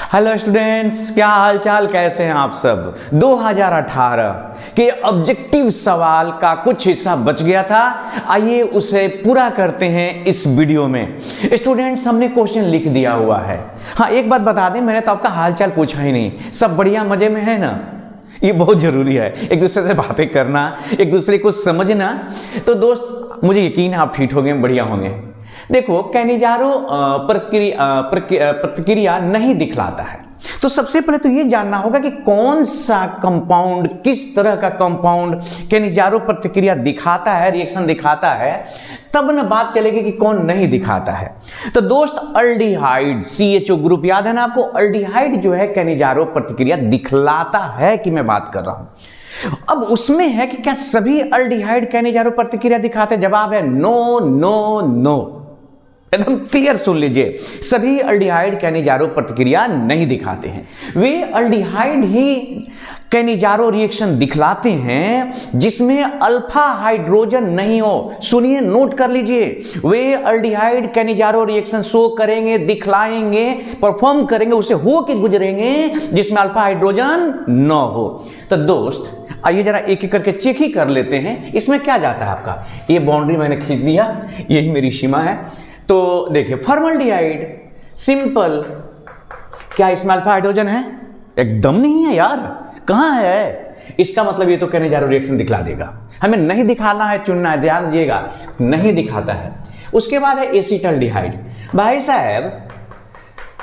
Hello students, क्या हाल चाल, कैसे हैं आप सब। 2018 के ऑब्जेक्टिव सवाल का कुछ हिस्सा बच गया था, आइए उसे पूरा करते हैं इस वीडियो में। स्टूडेंट्स, हमने क्वेश्चन लिख दिया हुआ है। हाँ, एक बात बता दें, मैंने तो आपका हाल चाल पूछा ही नहीं। सब बढ़िया, मजे में है ना। ये बहुत जरूरी है, एक दूसरे से बातें करना, एक दूसरे को समझना। तो दोस्त, मुझे यकीन है आप ठीक होंगे, बढ़िया होंगे। देखो, कैनिजारो प्रतिक्रिया नहीं दिखलाता है, तो सबसे पहले तो ये जानना होगा कि कौन सा कंपाउंड, किस तरह का कंपाउंड कैनिजारो प्रतिक्रिया दिखाता है, रिएक्शन दिखाता है, तब ना बात चलेगी कि कौन नहीं दिखाता है। तो दोस्त, अल्डिहाइड CHO ग्रुप याद है ना आपको। अल्डिहाइड जो है कैनिजारो प्रतिक्रिया दिखलाता है कि मैं बात कर रहा हूं। अब उसमें है कि क्या सभी अल्डिहाइड कैनिजारो प्रतिक्रिया दिखाते हैं? जवाब है नो नो नो। एकदम क्लियर सुन लीजिए, सभी अल्डिहाइड कैनिजारो प्रतिक्रिया नहीं दिखाते हैं। वे अल्डिहाइड ही कैनिजारो रिएक्शन दिखलाते हैं जिसमें अल्फा हाइड्रोजन नहीं हो। सुनिए, नोट कर लीजिए, वे अल्डिहाइड कैनिजारो रिएक्शन शो करेंगे, दिखलाएंगे, परफॉर्म करेंगे, उसे हो के गुजरेंगे जिसमें अल्फा हाइड्रोजन न हो। तो दोस्त, आइए जरा एक एक करके चेक ही कर लेते हैं, इसमें क्या जाता है आपका। ये बाउंड्री मैंने खींच दिया, यही मेरी सीमा है। तो देखिए, फॉर्मल्डिहाइड सिंपल, क्या इसमें अल्फा हाइड्रोजन है? एकदम नहीं है यार, कहां है? इसका मतलब ये तो कैनिजारो रिएक्शन दिखला देगा। हमें नहीं दिखाना है, चुनना है, ध्यान दीजिएगा, नहीं दिखाता है। उसके बाद है एसिटल्डिहाइड। भाई साहब,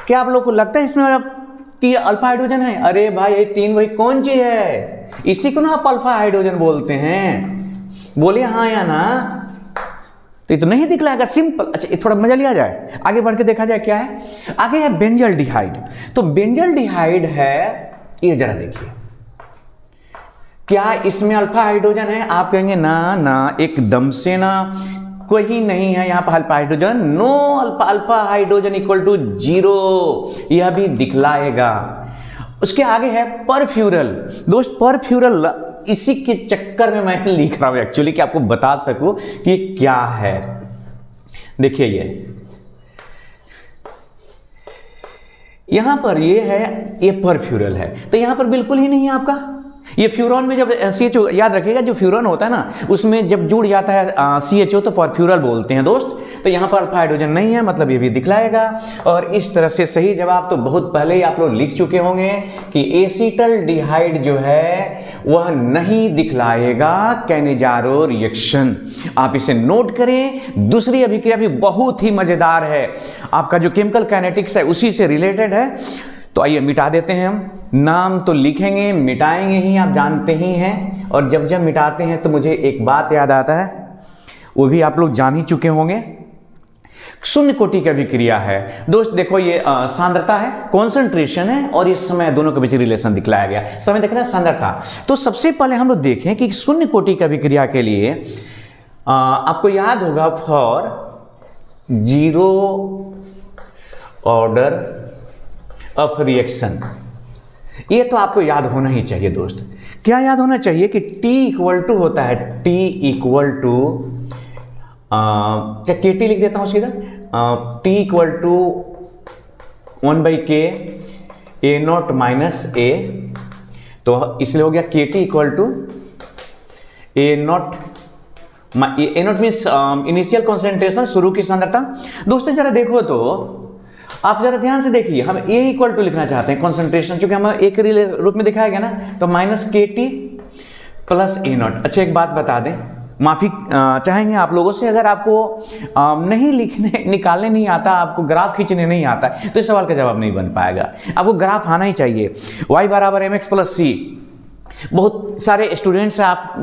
क्या आप लोग को लगता है इसमें कि अल्फा हाइड्रोजन है? अरे भाई, ये तीन वही कौन चीज है, इसी को ना आप अल्फा हाइड्रोजन बोलते हैं। बोलिए हाँ या ना। तो ये तो नहीं दिखलाएगा, सिंपल। अच्छा, ये थोड़ा मजा लिया जाए, आगे बढ़ के देखा जाए क्या है। आगे है बेंजल्डिहाइड। तो बेंजल्डिहाइड है, ये जरा देखिए, क्या इसमें अल्फा हाइड्रोजन है? आप कहेंगे ना ना, एकदम से ना, कोई नहीं है यहाँ पर alpha hydrogen. No, alpha hydrogen equal to 0, यह भी दिखलाएगा। उसके आगे है परफ्यूरल। दोस्त, परफ्यूरल इसी के चक्कर में मैं लिख रहा हूं एक्चुअली, कि आपको बता सकूं कि ये क्या है। देखिए, यहां पर ये है, ये परफ्यूरल है, तो यहां पर बिल्कुल ही नहीं है आपका। ये फ्यूरॉन में जब CHO, याद रखिएगा, जो फ्यूरॉन होता है ना, उसमें जब जुड़ जाता है CHO तो परफ्यूरल बोलते हैं दोस्त। तो यहाँ पर अल्फा हाइड्रोजन नहीं है, मतलब ये भी दिखलाएगा। और इस तरह से सही जवाब तो बहुत पहले ही आप लोग लिख चुके होंगे कि एसिटल्डिहाइड जो है वह नहीं दिखलाएगा कैनिजारो रिएक्शन। आप इसे नोट करें। दूसरी अभिक्रिया भी बहुत ही मजेदार है, आपका जो केमिकल काइनेटिक्स है उसी से रिलेटेड है। तो आइए मिटा देते हैं हम। नाम तो लिखेंगे, मिटाएंगे ही, आप जानते ही हैं। और जब जब मिटाते हैं तो मुझे एक बात याद आता है, वो भी आप लोग जान ही चुके होंगे। शून्य कोटि की अभिक्रिया है दोस्त। देखो, ये सांद्रता है, कॉन्सेंट्रेशन है, और इस समय दोनों के बीच रिलेशन दिखलाया गया। समय देख रहे हैं, सांद्रता। तो सबसे पहले हम लोग देखें कि शून्य कोटि की अभिक्रिया के लिए आपको याद होगा, फॉर 0 ऑर्डर ऑफ रिएक्शन, ये तो आपको याद होना ही चाहिए दोस्त। क्या याद होना चाहिए कि T इक्वल टू होता है, T इक्वल टू, क्या KT लिख देता हूँ सीधा, T equal to 1/K A0 minus A। तो इसलिए हो गया KT equal to A0 means initial concentration, शुरू की सांद्रता। दोस्तों जरा देखो, तो आप जरा ध्यान से देखिए, हम A इक्वल टू लिखना चाहते हैं कॉन्सेंट्रेशन, चूंकि हमें एक रूप में दिखाया गया ना, तो माइनस KT प्लस A0। अच्छा, एक बात बता दें, माफी चाहेंगे आप लोगों से, अगर आपको नहीं लिखने निकालने नहीं आता, आपको ग्राफ खींचने नहीं आता, तो इस सवाल का जवाब नहीं बन पाएगा। आपको ग्राफ आना ही चाहिए। y बराबर mx प्लस c। बहुत सारे स्टूडेंट्स आप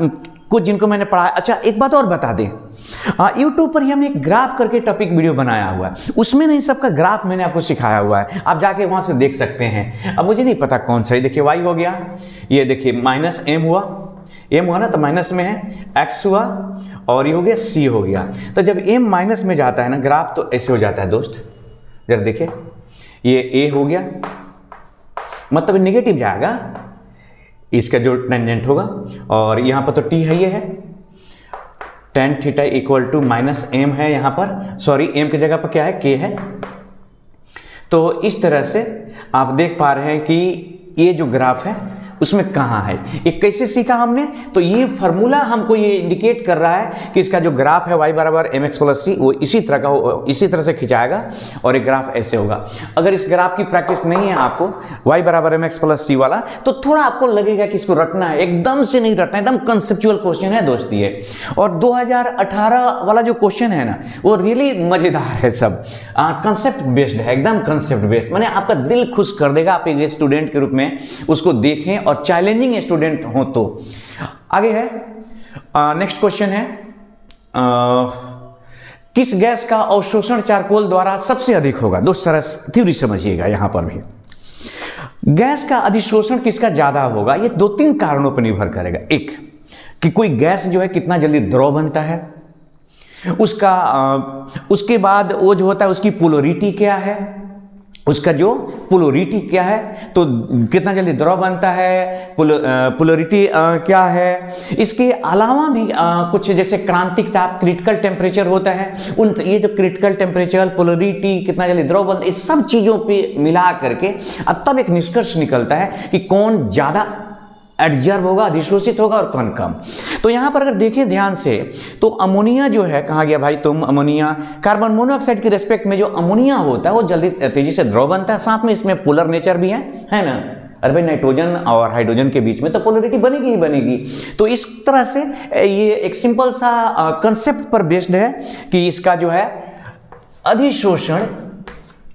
कुछ जिनको मैंने पढ़ाया। अच्छा, एक बात और बता दें, YouTube पर ही हमने एक ग्राफ करके टॉपिक वीडियो बनाया हुआ है, उसमें नहीं सबका ग्राफ मैंने आपको सिखाया हुआ है, आप जाके वहां से देख सकते हैं। अब मुझे नहीं पता कौन सा है, देखिए y हो गया, ये देखिए माइनस m हुआ ना, तो माइनस में है, x हुआ, और ये हो गया c हो गया। तो जब m माइनस में जाता है ना ग्राफ, तो ऐसे हो जाता है दोस्त। जरा देखिए, ये a हो गया, मतलब नेगेटिव जाएगा, इसका जो टेंजेंट होगा, और यहाँ पर तो t है, ये है tan theta equal to minus m है, यहाँ पर सॉरी m की जगह पर क्या है, k है। तो इस तरह से आप देख पा रहे हैं कि ये जो ग्राफ है उसमें कहाँ है, ये कैसे सीखा हमने, तो ये फार्मूला हमको ये इंडिकेट कर रहा है कि इसका जो ग्राफ है y बराबर mx प्लस सी वो इसी तरह से खिंचाएगा और एक ग्राफ ऐसे होगा। अगर इस ग्राफ की प्रैक्टिस नहीं है आपको y बराबर mx प्लस सी वाला, तो थोड़ा आपको लगेगा कि इसको रटना है, एकदम से नहीं रटना, एकदम कंसेप्चुअल क्वेश्चन है दोस्त ये। और 2018 वाला जो क्वेश्चन है ना वो रियली मजेदार है, सब कंसेप्ट बेस्ड है, एकदम कंसेप्ट बेस्ड, माने आपका दिल खुश कर देगा आप एक स्टूडेंट के रूप में उसको देखें और चैलेंजिंग स्टूडेंट हो तो। आगे है नेक्स्ट क्वेश्चन है किस गैस का अवशोषण चारकोल द्वारा सबसे अधिक होगा। दोस्त सरस थ्योरी समझिएगा, यहां पर भी गैस का अधिशोषण किसका ज्यादा होगा, ये 2-3 कारणों पर निर्भर करेगा। एक कि कोई गैस जो है कितना जल्दी द्रव बनता है, उसके बाद वो जो होता है उसकी पोलरिटी क्या है, उसका जो पोलरिटी क्या है, तो कितना जल्दी द्रव बनता है, पोलरिटी क्या है। इसके अलावा भी कुछ जैसे क्रांतिक ताप क्रिटिकल टेम्परेचर होता है, ये जो क्रिटिकल टेम्परेचर, पोलरिटी, कितना जल्दी द्रव बनता है, इस सब चीज़ों पे मिला करके अब तब एक निष्कर्ष निकलता है कि कौन ज़्यादा एडजर्व होगा, अधिशोषित होगा और कौन कम। तो यहाँ पर अगर देखें ध्यान से तो अमोनिया जो है, कहाँ गया भाई तुम, अमोनिया कार्बन मोनोऑक्साइड के रेस्पेक्ट में जो अमोनिया होता है वो जल्दी तेजी से द्रव बनता है, साथ में इसमें पोलर नेचर भी है ना। अरे भाई नाइट्रोजन और हाइड्रोजन के बीच में तो पोलरिटी बनेगी ही बनेगी। तो इस तरह से ये एक सिंपल सा कंसेप्ट पर बेस्ड है कि इसका जो है अधिशोषण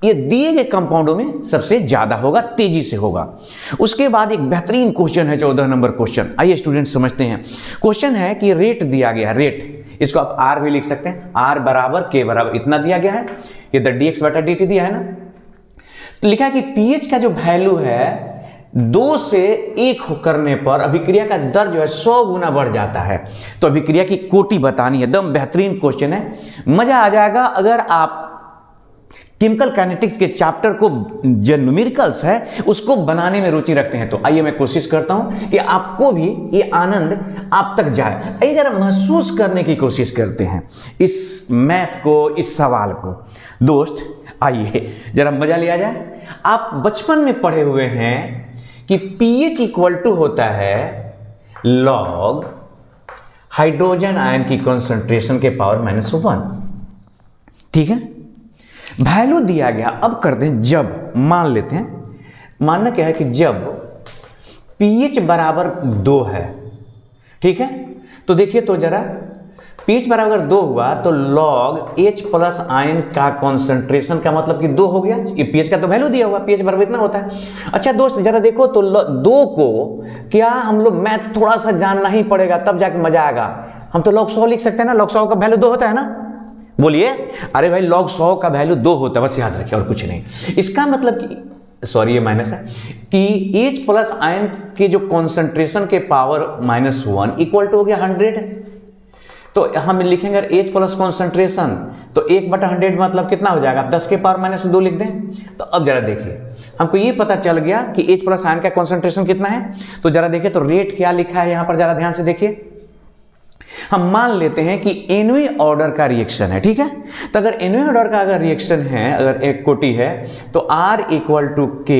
ये दिए गए कंपाउंडों में सबसे ज्यादा होगा, तेजी से होगा। उसके बाद एक बेहतरीन क्वेश्चन है 14 नंबर क्वेश्चन, आइए स्टूडेंट समझते हैं। क्वेश्चन है कि रेट दिया गया है, रेट इसको आप आर भी लिख सकते हैं, आर बराबर के बराबर इतना दिया गया है, ये द dx बटा dt दिया है ना। तो लिखा है कि पीएच का जो वैल्यू है 2 से 1 करने पर अभिक्रिया का दर जो है 100 गुना बढ़ जाता है। तो अभिक्रिया की कोटि बतानी है, एकदम बेहतरीन क्वेश्चन है, मजा आ जाएगा अगर आप केमिकल काइनेटिक्स के चैप्टर को जो न्यूमेरिकल्स है उसको बनाने में रुचि रखते हैं। तो आइए मैं कोशिश करता हूं कि आपको भी ये आनंद आप तक जाए, आइए जरा महसूस करने की कोशिश करते हैं इस मैथ को, इस सवाल को। दोस्त आइए जरा मजा लिया जाए। आप बचपन में पढ़े हुए हैं कि पीएच इक्वल टू होता है लॉग हाइड्रोजन आयन की कॉन्सेंट्रेशन के पावर -1, ठीक है। वैल्यू दिया गया, अब करते हैं जब, मान लेते हैं, मानना क्या है कि जब pH बराबर 2 है, ठीक है। तो देखिए तो जरा pH बराबर 2 हुआ तो log H प्लस आयन का कॉन्सेंट्रेशन का मतलब कि 2 हो गया, ये pH का तो वैल्यू दिया हुआ, pH बराबर इतना होता है। अच्छा दोस्त जरा देखो तो 2 को क्या हम लोग मैथ थोड़ा सा जानना ही पड़ेगा तब जाके मजा आएगा। हम तो log 100 लिख सकते हैं ना, log 100 का वैल्यू 2 होता है ना, बोलिए। अरे भाई log 100 का वैल्यू 2 होता है, बस याद रखिए और कुछ नहीं। इसका मतलब कि सॉरी ये माइनस है कि H प्लस आयन के जो कॉन्सेंट्रेशन के पावर -1 इक्वल टू हो गया 100। तो हम लिखेंगे H प्लस कॉन्सेंट्रेशन तो 1/100 मतलब कितना हो जाएगा, आप 10 के पावर -2 लिख दें। तो अब जरा देखिए हमको ये पता चल गया कि H प्लस आयन का कॉन्सेंट्रेशन कितना है। तो जरा देखिए तो रेट क्या लिखा है यहाँ पर, जरा ध्यान से देखिए। हम मान लेते हैं कि nवें ऑर्डर का रिएक्शन है, ठीक है। तो अगर nवें ऑर्डर का अगर रिएक्शन है, अगर एक कोटि है तो R इक्वल टू K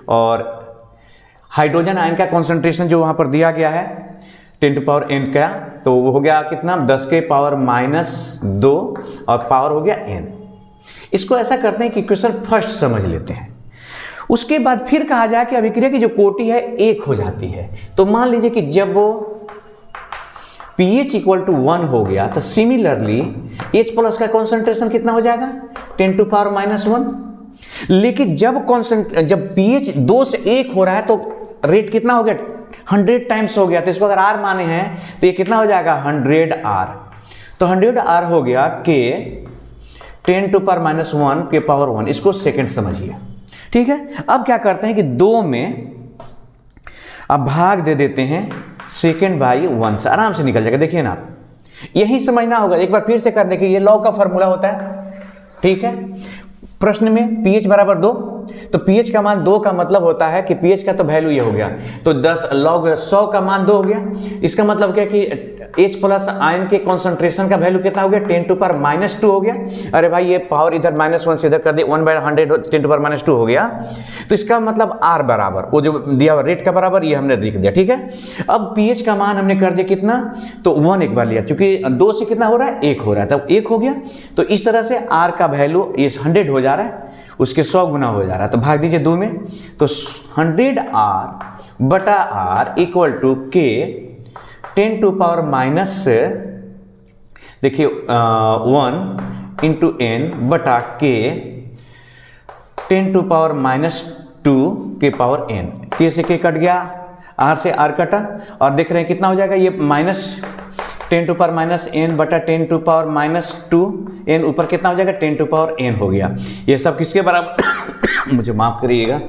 और हाइड्रोजन आयन का कॉन्सेंट्रेशन जो वहां पर दिया गया है 10 टू पावर n का, तो वो हो गया कितना, 10 के पावर -2 और पावर हो गया n। इसको ऐसा करते हैं कि क्वेश्चन फर्स्ट समझ लेते हैं, उसके बाद फिर कहा जाए कि अभिक्रिया की जो कोटि है 1 हो जाती है। तो मान लीजिए कि जब वो pH इक्वल टू 1 हो गया तो सिमिलरली H प्लस का कॉन्सेंट्रेशन कितना हो जाएगा, 10 टू पावर -1। लेकिन जब pH 2 से 1 हो रहा है तो रेट कितना हो गया, 100 टाइम्स हो गया। तो इसको अगर R माने हैं तो ये कितना हो जाएगा 100R। तो 100R हो गया K 10 टू पावर -1 के पावर 1, इसको सेकंड समझिए, ठीक है। अब क्या करते हैं कि 2 में अब भाग दे देते हैं सेकेंड बाई 1 से, आराम से निकल जाएगा। देखिए ना आप, यही समझना होगा, एक बार फिर से कर देखिए, ये लॉग का फॉर्मूला होता है, ठीक है। प्रश्न में pH बराबर 2 तो pH का मान 2 का मतलब होता है कि pH का तो वैल्यू ये हो गया, तो 10 log 100 का मान 2 हो गया। इसका मतलब क्या कि H प्लस आयन के कॉन्सेंट्रेशन का वैल्यू कितना हो गया, 10⁻⁻2 हो गया। अरे भाई ये पावर इधर -1 से इधर कर दे, 1/100 10⁻⁻2 हो गया। तो इसका मतलब R बराबर वो जो दिया हुआ रेट का बराबर ये हमने लिख दिया, ठीक है। अब pH का मान हमने कर दिया कितना, तो 1 एक बार लिया, क्योंकि 2 से कितना हो रहा है, 1 हो रहा है, तब 1 हो गया। तो इस तरह से R का वैल्यू ये 100 हो जा रहा है, उसके 100 गुना हो जा रहा है, तो भाग दीजिए 2 में, तो 100R बटा R इक्वल टू K 10⁻⁻, देखिए 1 इंटू N बटा K 10⁻⁻2 के पावर N। K से K कट गया, R से R कटा, और देख रहे हैं कितना हो जाएगा ये -10⁻⁻n बटा 10⁻⁻2, n ऊपर कितना हो जाएगा 10⁻n हो गया। ये सब किसके बराबर मुझे माफ करिएगा,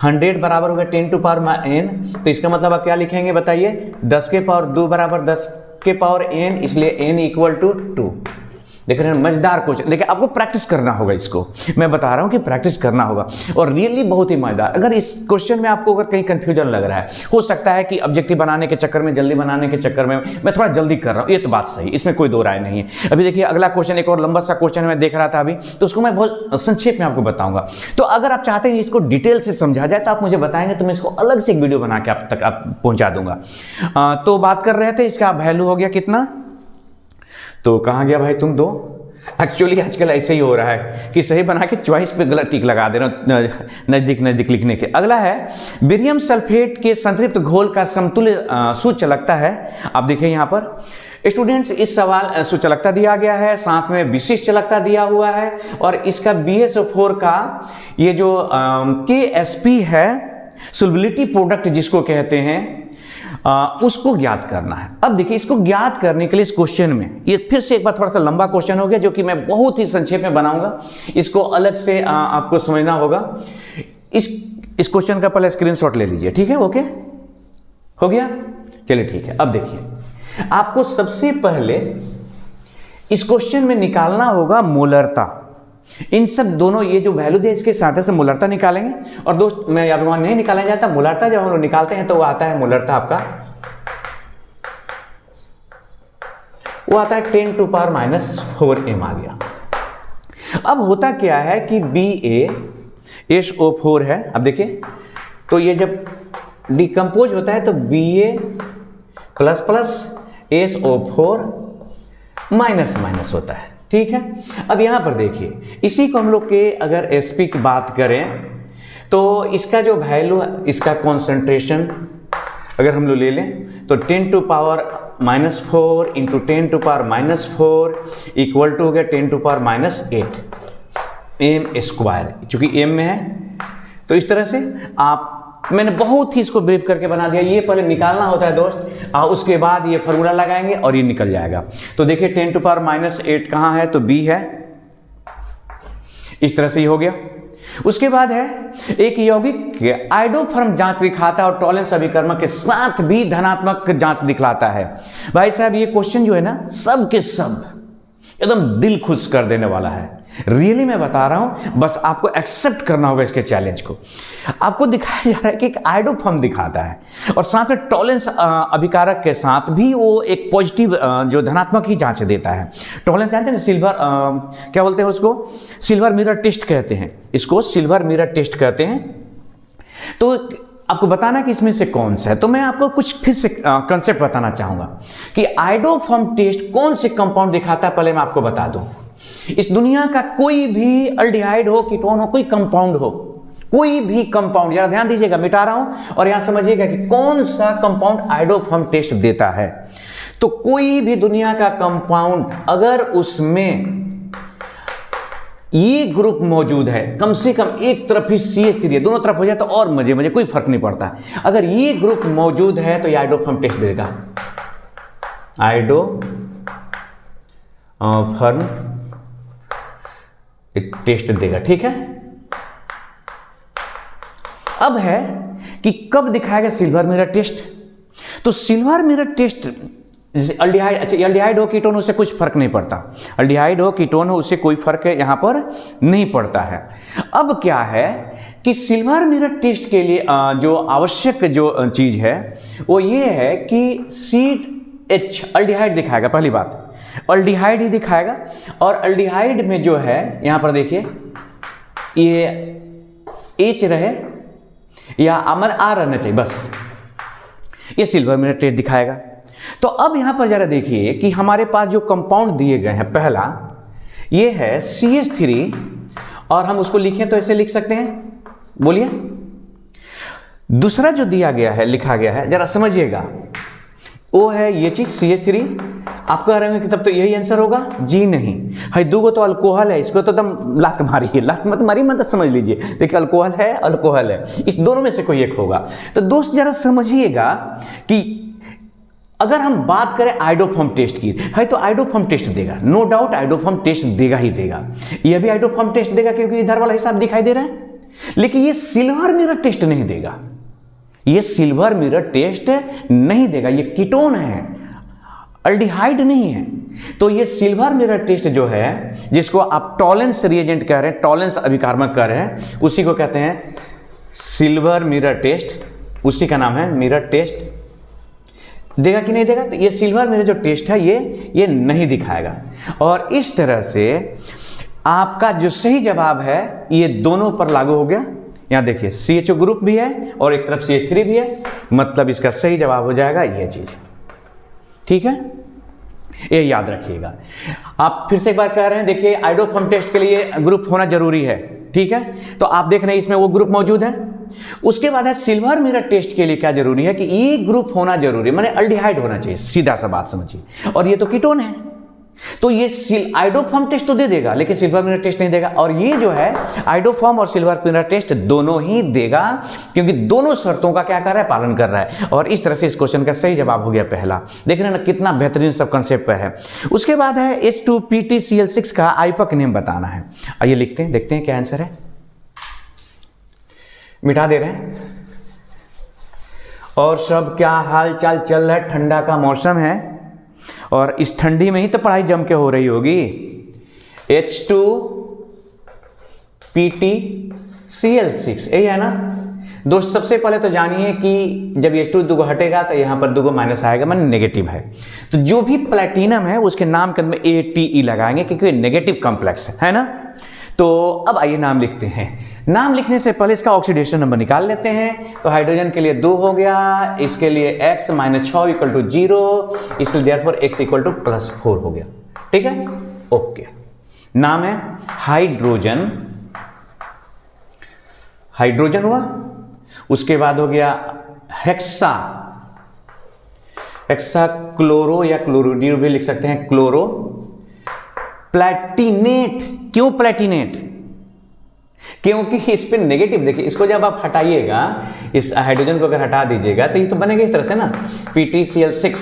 100 बराबर हो गया 10⁻n, तो इसका मतलब आप क्या लिखेंगे बताइए, 10 के पावर 2 बराबर 10 के पावर n, इसलिए n इक्वल टू 2। देख रहे हैं मजेदार क्वेश्चन, लेकिन आपको प्रैक्टिस करना होगा, इसको मैं बता रहा हूं कि प्रैक्टिस करना होगा, और रियली बहुत ही मजेदार। अगर इस क्वेश्चन में आपको अगर कहीं कंफ्यूजन लग रहा है, हो सकता है कि ऑब्जेक्टिव बनाने के चक्कर में, जल्दी बनाने के चक्कर में मैं थोड़ा जल्दी कर रहा हूं, ये तो बात सही, इसमें कोई दो राय नहीं है। अभी देखिए अगला क्वेश्चन, एक और लंबा सा क्वेश्चन मैं देख रहा था अभी, तो उसको मैं बहुत संक्षेप में आपको बताऊंगा। तो अगर आप चाहते हैं इसको डिटेल से समझा जाए तो आप मुझे बताएंगे, तो मैं इसको अलग से एक वीडियो बना के आप तक आप पहुंचा दूंगा। तो बात कर रहे थे इसका वैल्यू हो गया कितना, तो कहाँ गया भाई तुम दो। एक्चुअली आजकल ऐसे ही हो रहा है कि सही बना के चॉइस पे गलत टिक लगा दे रहा हूं, नजदीक लिखने के। अगला है बेरियम सल्फेट के संतृप्त घोल का समतुल्य सूचलकता है। आप देखिए यहाँ पर स्टूडेंट्स, इस सवाल सूचलकता दिया गया है, साथ में विशिष्ट चालकता दिया हुआ है, और इसका BSO4 का ये जो KSP है, सोल्युबिलिटी प्रोडक्ट जिसको कहते हैं, उसको ज्ञात करना है। अब देखिए इसको ज्ञात करने के लिए इस क्वेश्चन में, ये फिर से एक बार थोड़ा सा लंबा क्वेश्चन हो गया, जो कि मैं बहुत ही संक्षेप में बनाऊंगा, इसको अलग से आपको समझना होगा। इस क्वेश्चन का पहले स्क्रीनशॉट ले लीजिए, ठीक है, ओके हो गया, चलिए ठीक है। अब देखिए आपको सबसे पहले इस क्वेश्चन में निकालना होगा मोलरता। इन सब दोनों ये जो वैल्यू दिया इसके साथ से मोलरता निकालेंगे। और दोस्त मैं यहाँ पे नहीं निकाला जाता मोलरता, जब हम लोग निकालते हैं तो वो आता है मोलरता आपका, वो आता है 10⁻⁻4m आ गया। अब होता क्या है कि BaSO4 है, अब देखिए तो ये जब डिकम्पोज होता है तो Ba++SO4 माइनस होता है, ठीक है। अब यहां पर देखिए इसी को हम लोग के अगर Sp की बात करें तो इसका जो वैल्यू है, इसका कॉन्सेंट्रेशन अगर हम लोग ले लें तो 10⁻⁻4 इंटू 10⁻⁻4 इक्वल टू हो गया 10⁻⁸ m², चूंकि m में है तो इस तरह से मैंने बहुत ही इसको ब्रीफ करके बना दिया। ये पहले निकालना होता है दोस्त, उसके बाद ये फॉर्मूला लगाएंगे और ये निकल जाएगा। तो देखिए 10⁻⁸ कहाँ है, तो B है, इस तरह से ही हो गया। उसके बाद है एक यौगिक आइडोफर्म जांच दिखाता है और टॉलेंस अभिकर्मक के साथ भी धनात्मक जांच दिखलाता है। भाई साहब ये क्वेश्चन जो है ना, सब के सब एकदम दिल खुश कर देने वाला है, रियली मैं बता रहा हूं, बस आपको एक्सेप्ट करना होगा इसके चैलेंज को। आपको दिखाया जा रहा है कि एक आइडोफर्म दिखाता है और साथ में टॉलेंस अभिकारक के साथ भी वो एक पॉजिटिव जो धनात्मक ही जांच देता है। टॉलेंस जानते हैं ना, सिल्वर क्या बोलते हैं उसको, सिल्वर मिरर टेस्ट कहते हैं, इसको सिल्वर मिरर टेस्ट कहते हैं। तो आपको बताना कि इसमें से कौन सा है, तो मैं आपको कुछ फिर से कंसेप्ट बताना चाहूंगा कि आइडोफर्म टेस्ट कौन से कंपाउंड दिखाता है, पहले मैं आपको बता दूं। इस दुनिया का कोई भी अल्डिहाइड हो, कीटोन हो, कोई कंपाउंड हो, कोई भी कंपाउंड, जरा ध्यान दीजिएगा, मिटा रहा हूं और यहां समझिएगा कि कौन सा कंपाउंड आइडोफर्म टेस्ट देता है। तो कोई भी दुनिया का कंपाउंड अगर उसमें ये ग्रुप मौजूद है, कम से कम एक तरफ ही CH3 है, दोनों तरफ हो जाए तो और मजे कोई फर्क नहीं पड़ता। अगर ये ग्रुप मौजूद है तो ये आइडोफर्म टेस्ट देगा, आइडोफर्म टेस्ट देगा, ठीक है। अब है कि कब दिखाएगा सिल्वर मिरर टेस्ट, तो सिल्वर मिरर टेस्ट जैसे अल्डिहाइड, अच्छा अल्डिहाइड हो कीटोन उससे कुछ फर्क नहीं पड़ता, अल्डिहाइड हो कीटोन हो उससे कोई फर्क यहाँ पर नहीं पड़ता है। अब क्या है कि सिल्वर मिरर टेस्ट के लिए जो आवश्यक जो चीज़ है वो ये है कि CH अल्डिहाइड दिखाएगा, पहली बात अल्डिहाइड ही दिखाएगा, और अल्डिहाइड में जो है यहाँ पर देखिए ये H रहे या अमर R रहना चाहिए, बस ये सिल्वर मिरर टेस्ट दिखाएगा। तो अब यहां पर जरा देखिए कि हमारे पास जो कंपाउंड दिए गए हैं, पहला ये है CH3 और हम उसको लिखें तो ऐसे लिख सकते हैं, बोलिए। दूसरा जो दिया गया है, लिखा गया है, जरा समझिएगा, वो है ये चीज CH3। आप कह रहे हैं कि तब तो यही आंसर होगा, जी नहीं है, दूगो तो अल्कोहल है, इसको तो एकदम लात मारिए, लात मत मारिए, मतलब समझ लीजिए, देखिए अल्कोहल है, अल्कोहल है, इस दोनों में से कोई एक होगा। तो दोस्त जरा समझिएगा कि अगर हम बात करें आइडोफॉर्म टेस्ट की है तो आइडोफॉर्म टेस्ट देगा, नो डाउट आइडोफॉर्म टेस्ट देगा ही देगा, यह भी आइडोफॉर्म टेस्ट देगा क्योंकि इधर वाला हिसाब दिखाई दे रहा है, लेकिन ये सिल्वर मिरर टेस्ट नहीं देगा, ये सिल्वर मिरर टेस्ट नहीं देगा, ये कीटोन है, अल्डिहाइड नहीं है। तो ये सिल्वर मिरर टेस्ट जो है, जिसको आप टॉलेंस रिएजेंट कह रहे हैं, टॉलेंस अभिकारक कह रहे हैं, उसी को कहते हैं सिल्वर मिरर टेस्ट, उसी का नाम है मिरर टेस्ट। देगा कि नहीं देगा? तो ये सिल्वर मिरर जो टेस्ट है ये नहीं दिखाएगा। और इस तरह से आपका जो सही जवाब है ये दोनों पर लागू हो गया। यहाँ देखिए CHO ग्रुप भी है और एक तरफ CH3 भी है, मतलब इसका सही जवाब हो जाएगा ये चीज। ठीक है, ये याद रखिएगा। आप फिर से एक बार कह रहे हैं, देखिए आइडोफॉर्म टेस्ट के लिए ग्रुप होना जरूरी है, ठीक है, तो आप देख रहे हैं इसमें वो ग्रुप मौजूद है। उसके बाद है सिल्वर मिरर टेस्ट के लिए क्या जरूरी है कि ये ग्रुप होना जरूरी है, माने अल्डिहाइड होना चाहिए, सीधा सा बात समझिए, और ये तो कीटोन है, तो ये आइडोफॉर्म टेस्ट तो दे देगा लेकिन सिल्वर मिरर टेस्ट नहीं देगा। और ये जो है आइडोफॉर्म और सिल्वर मिरर टेस्ट दोनों ही देगा, क्योंकि दोनों शर्तों का क्या कर रहा है, पालन कर रहा है। और इस तरह से इस क्वेश्चन का सही जवाब हो गया पहला। देख रहे हैं ना कितना बेहतरीन सब कंसेप्ट है। उसके बाद है H2PtCl6 का आइपक नेम बताना है। आइए लिखते हैं, देखते हैं क्या आंसर है। मिटा दे रहे हैं। और सब क्या हाल चाल चल रहा है, ठंडा का मौसम है और इस ठंडी में ही तो पढ़ाई जम के हो रही होगी। H2PtCl6 यही है ना दोस्त। सबसे पहले तो जानिए कि जब H2 दुगो हटेगा तो यहाँ पर दुगो माइनस आएगा, माने नेगेटिव है, तो जो भी प्लेटिनम है उसके नाम के अंदर ATE लगाएंगे क्योंकि ये नेगेटिव कॉम्प्लेक्स है ना। तो अब आइए नाम लिखते हैं। नाम लिखने से पहले इसका ऑक्सीडेशन नंबर निकाल लेते हैं। तो हाइड्रोजन के लिए 2 हो गया, इसके लिए x - 6 = 0, इसलिए देयरफॉर x = +4 हो गया। ठीक है, ओके। नाम है हाइड्रोजन, हाइड्रोजन हुआ। उसके बाद हो गया हेक्सा क्लोरो या क्लोरोडीन भी लिख सकते हैं, क्लोरो प्लैटिनेट। क्यों प्लैटिनेट? क्योंकि इस पे नेगेटिव, देखिए इसको जब आप हटाइएगा, इस हाइड्रोजन को अगर हटा दीजिएगा तो ये तो बनेगा इस तरह से ना, PtCl6,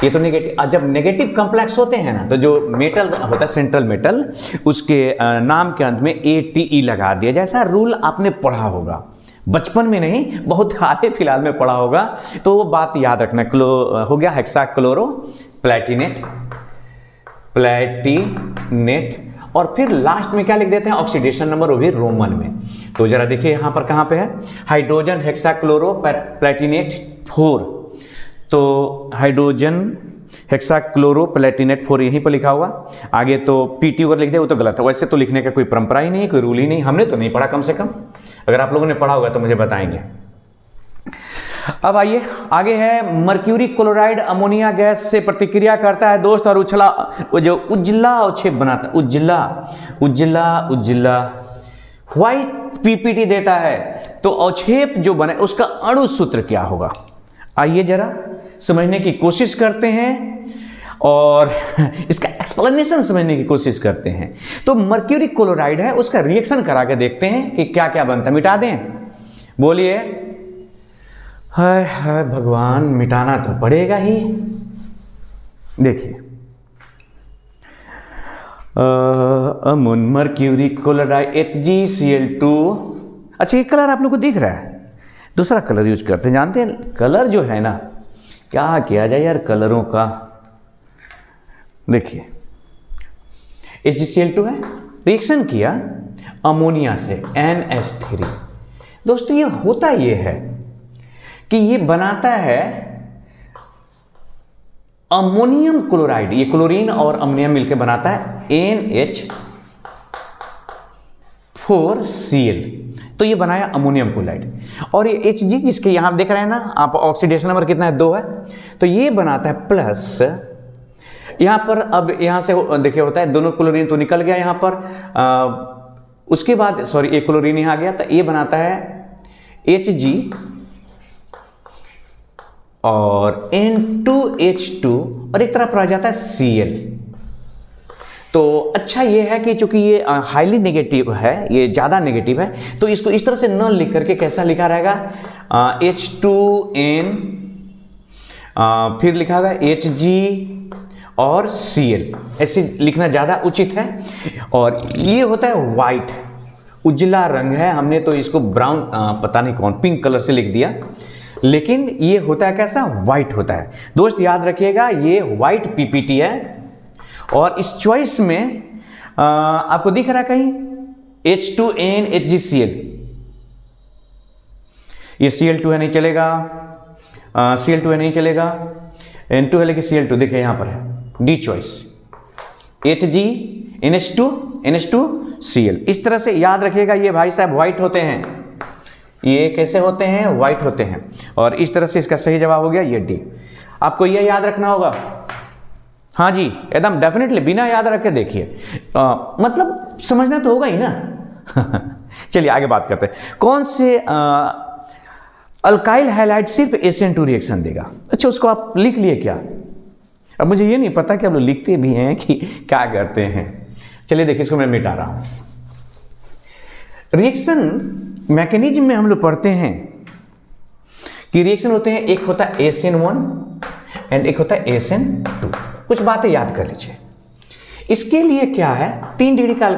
ये तो नेगेटिव। जब नेगेटिव कॉम्प्लेक्स होते हैं ना, तो जो मेटल होता है सेंट्रल मेटल, उसके नाम के अंत में ATE लगा दिया। जैसा रूल आपने पढ़ा होगा, बचपन में नहीं, बहुत हाल फिलहाल में पढ़ा होगा, तो वो बात याद रखना। हो गया हेक्सा क्लोरो प्लैटिनेट, और फिर लास्ट में क्या लिख देते हैं, ऑक्सीडेशन नंबर, वो भी रोमन में। तो जरा देखिए यहाँ पर कहाँ पे है, हाइड्रोजन हेक्सा क्लोरो प्लैटिनेट 4, तो हाइड्रोजन हेक्सा क्लोरो प्लैटिनेट 4 यहीं पर लिखा हुआ। आगे तो PT अगर लिख दे वो तो गलत है, वैसे तो लिखने का कोई परंपरा ही नहीं, कोई रूल ही नहीं, हमने तो नहीं पढ़ा, कम से कम अगर आप लोगों ने पढ़ा होगा तो मुझे बताएंगे। अब आइए आगे है, मर्क्यूरी क्लोराइड अमोनिया गैस से प्रतिक्रिया करता है दोस्त, और वो जो उजला अवक्षेप बनाता है, उजला व्हाइट PPT देता है, तो अवक्षेप जो बने उसका अणु सूत्र क्या होगा? आइए जरा समझने की कोशिश करते हैं और इसका एक्सप्लेनेशन समझने की कोशिश करते हैं। तो मर्क्यूरी क्लोराइड है, उसका रिएक्शन करा के देखते हैं कि क्या क्या बनता है। मिटा दें, बोलिए। हाय हाय भगवान, मिटाना तो पड़ेगा ही। देखिए अमोन मर्क्यूरी क्लोराइड HgCl2। अच्छा ये कलर आप लोग को दिख रहा है, दूसरा कलर यूज करते हैं। जानते हैं कलर जो है ना, क्या किया जाए यार कलरों का। देखिए HgCl2 है, रिएक्शन किया अमोनिया से NH3। दोस्तों ये होता ये है कि ये बनाता है अमोनियम क्लोराइड, ये क्लोरीन और अमोनियम मिलकर बनाता है NH4Cl। तो ये बनाया अमोनियम क्लोराइड। और ये Hg जिसके यहां आप देख रहे हैं ना आप, ऑक्सीडेशन नंबर कितना है, 2 है, तो ये बनाता है प्लस यहां पर। अब यहां से देखिए होता है दोनों क्लोरीन तो निकल गया यहां पर, उसके बाद सॉरी एक क्लोरीन यहां आ गया, तो ये बनाता है Hg और N2H2 और एक तरफ रह जाता है Cl। तो अच्छा ये है कि चूंकि ये हाईली नेगेटिव है, ये ज़्यादा नेगेटिव है, तो इसको इस तरह से न लिख करके कैसा लिखा रहेगा H2N, फिर लिखा होगा Hg और Cl, ऐसे लिखना ज़्यादा उचित है। और ये होता है वाइट, उजला रंग है, हमने तो इसको ब्राउन पता नहीं कौन पिंक कलर से लिख दिया, लेकिन ये होता है कैसा, वाइट होता है। दोस्त याद रखिएगा ये वाइट पीपीटी है। और इस चॉइस में आपको दिख रहा है कहीं H2N HgCl, ये Cl2 है नहीं चलेगा, Cl2 है नहीं चलेगा, N2 है लेकिन Cl2 देखिए यहां पर है, डी चॉइस Hg NH2Cl। इस तरह से याद रखिएगा ये भाई साहब व्हाइट होते हैं, ये कैसे होते हैं, व्हाइट होते हैं। और इस तरह से इसका सही जवाब हो गया ये डी। आपको ये याद रखना होगा, हाँ जी एकदम डेफिनेटली, बिना याद रखे देखिए, मतलब समझना तो होगा ही ना। चलिए आगे बात करते हैं, कौन से अल्काइल हैलाइड सिर्फ SN2 रिएक्शन देगा। अच्छा उसको आप लिख लिए क्या, अब मुझे ये नहीं पता कि आप लोग लिखते भी हैं कि क्या करते हैं। चलिए देखिए इसको मैं मिटा रहा हूं। रिएक्शन मैकेनिज्म में हम लोग पढ़ते हैं कि रिएक्शन होते हैं, एक होता है SN1 एंड एक होता है SN2। कुछ बातें याद कर लीजिए। इसके लिए क्या है, 3 डिग्री का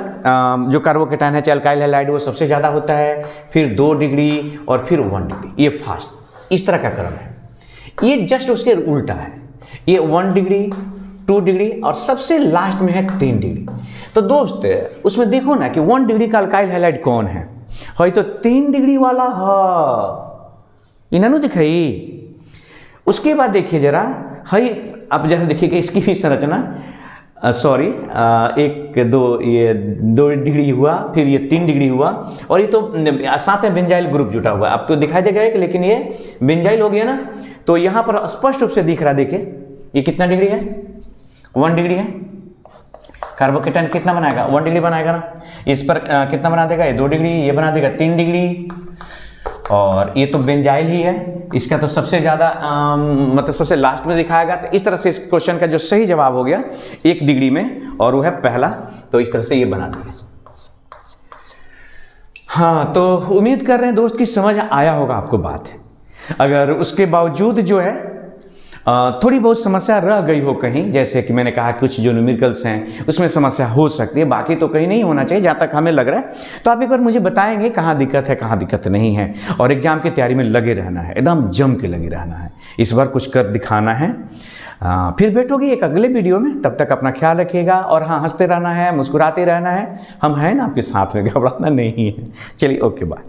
जो कार्बोकेटायन है चाहे अल्काइल हैलाइड वो सबसे ज़्यादा होता है, फिर 2 डिग्री और फिर 1 डिग्री, ये फास्ट, इस तरह का क्रम है। ये जस्ट उसके उल्टा है, ये 1 डिग्री 2 डिग्री और सबसे लास्ट में है 3 डिग्री। तो दोस्त उसमें देखो ना कि 1 डिग्री का अल्काइल हैलाइड कौन है, तो 3 डिग्री वाला इन्होंने दिखाई। उसके बाद देखिए जरा अब जैसे देखिएगा इसकी भी संरचना, सॉरी 1 2 ये 2 डिग्री हुआ, फिर ये 3 डिग्री हुआ, और ये तो साथ में बेंजाइल ग्रुप जुटा हुआ है। अब तो दिखाई देगा कि लेकिन ये बेंजाइल हो गया ना, तो यहाँ पर स्पष्ट रूप से दिख रहा है। देखिए ये कितना डिग्री है, 1 डिग्री है। कार्बोकेटायन कितना बनाएगा, 1 डिग्री बनाएगा ना, इस पर कितना बना देगा, ये 2 डिग्री, ये बना देगा 3 डिग्री, और ये तो बेंजाइल ही है, इसका तो सबसे ज़्यादा मतलब सबसे लास्ट में दिखाएगा। तो इस तरह से इस क्वेश्चन का जो सही जवाब हो गया 1 डिग्री में, और वो है पहला। तो इस तरह से ये बना दिया। हाँ तो उम्मीद कर रहे हैं दोस्त कि समझ आया होगा आपको बात। अगर उसके बावजूद जो है थोड़ी बहुत समस्या रह गई हो कहीं, जैसे कि मैंने कहा कुछ जो न्यूमेरिकल्स हैं उसमें समस्या हो सकती है, बाकी तो कहीं नहीं होना चाहिए जहाँ तक हमें लग रहा है। तो आप एक बार मुझे बताएंगे कहाँ दिक्कत है कहाँ दिक्कत नहीं है, और एग्जाम की तैयारी में लगे रहना है, एकदम जम के लगे रहना है, इस बार कुछ कर दिखाना है। फिर बैठोगे एक अगले वीडियो में, तब तक अपना ख्याल रखिएगा, और हाँ हंसते रहना है, मुस्कुराते रहना है, हम हैं ना आपके साथ में, घबराना नहीं है। चलिए ओके बाय।